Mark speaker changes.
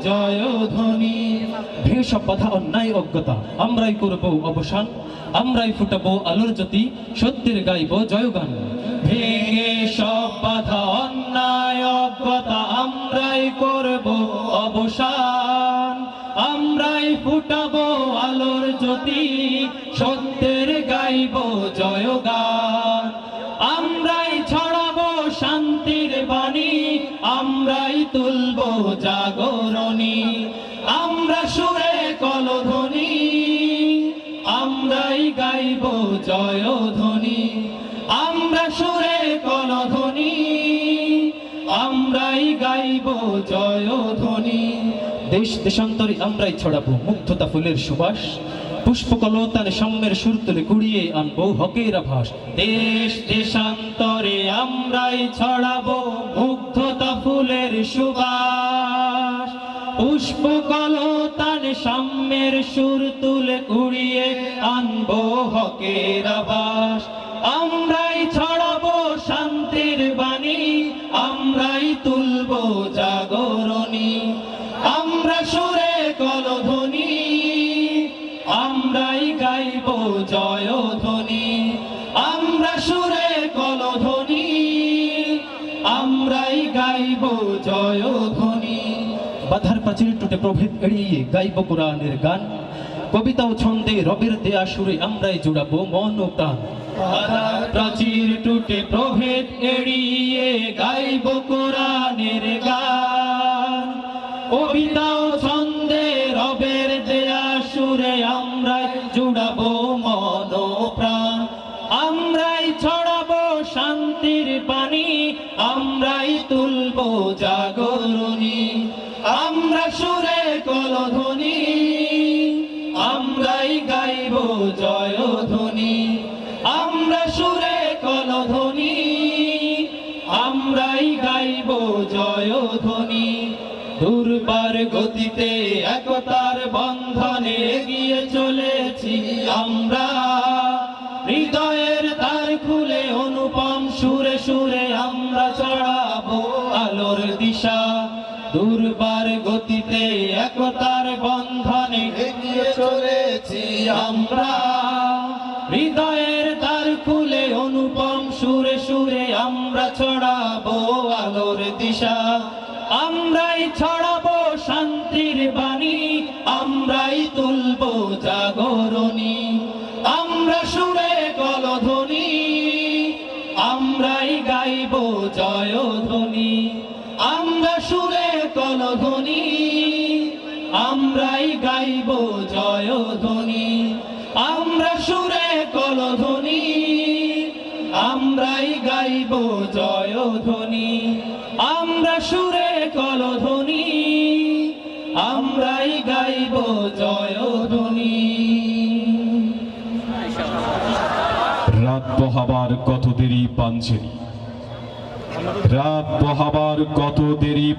Speaker 1: জয়ধ্বনি। ভেঙে সব বাধা অন্যায় অজ্ঞতা আমরাই করব অবসান, আমরাই ফুটাবো আলোর জ্যোতি, সত্যের গাইব জয়গান। ভেঙে সব বাধা অন্যায় অজ্ঞতা আমরাই করব অবসান, আমরাই ফুটাবো আলোর জ্যোতি, সত্যের গাইব জয়গান। আমরাই ছড়াবো শান্তির বাণী, আমরাই তুলবো জাগরণী। আমরা সুরে কলধ্বনি, আমরাই গাইব জয়ধ্বনি। আমরা সুরে কলধ্বনি, আমরাই গাইব জয়ধ্বনি। দেশ দেশান্তরে আমরাই ছড়াবো মুগ্ধতা ফুলের সুবাস, পুষ্পকলতান সাম্যের সুর তুলে কুড়িয়ে আনবো হকের আভাস। দেশ দেশান্তরে আমরাই ছড়াবো মুগ্ধতা ফুলের সুবাস, পুষ্পকলতান সাম্যের সুর তুলে কুড়িয়ে আনবো হকের আভাস। আমরাই ছড়াবো শান্তির বাণী, আমরাই তুলবো জাগরণী। আমরা সুরে কলধ্বনি, আমরাই গাইব জয়ধ্বনি। আমরা সুরে কলধ্বনি, আমরাই গাইব জয়ধ্বনি। বাধার প্রাচীর টুটে প্রভেদ এড়িয়ে গাইব কোরআনের গান, কবিতা ও ছন্দে রবের দেয়া সুরে আমরাই জুড়াবো মন ও প্রাণ। বাধার প্রাচীর টুটে প্রভেদ এড়িয়ে গাইব কোরআনের গান, কবিতা ও ছন্দে রবের দেয়া সুরে আমরাই জুড়াবো মন ও প্রাণ। আমরাই ছড়াবো শান্তির বাণী, আমরাই তুলবো জাগরণী। আমরা সুরে কলধ্বনি, আমরাই গাইব জয়ধ্বনি। আমরা সুরে কলধ্বনি, আমরাই গাইব জয়ধ্বনি। দুর্বার গতিতে একতার বন্ধনে এগিয়ে চলেছি আমরা, হৃদয়ের দ্বার খুলে অনুপম সুরে সুরে আমরা ছড়াবো আলোর দিশা। দুর্বার গতিতে একতার বন্ধনে এগিয়ে চলেছি আমরা, হৃদয়ের দ্বার খুলে অনুপম সুরে সুরে আমরা ছড়াবো আলোর দিশা। আমরাই ছড়াবো শান্তির বাণী, আমরাই তুলবো জাগরণী। আমরা সুরে কলধ্বনি, আমরাই গাইব জয়ধ্বনি। আমরা সুরে কলধ্বনি, আমরাই গাইব জয়ধ্বনি। আমরা সুরে কলধ্বনি, আমরাই গাইব জয়ধ্বনি। আমরা সুরে কলধ্বনি, আমরাই গাইব জয়ধ্বনি।
Speaker 2: রাত পোহাবার কত দেরি পাঞ্চেরি, রাত পোহাবার কত দেরি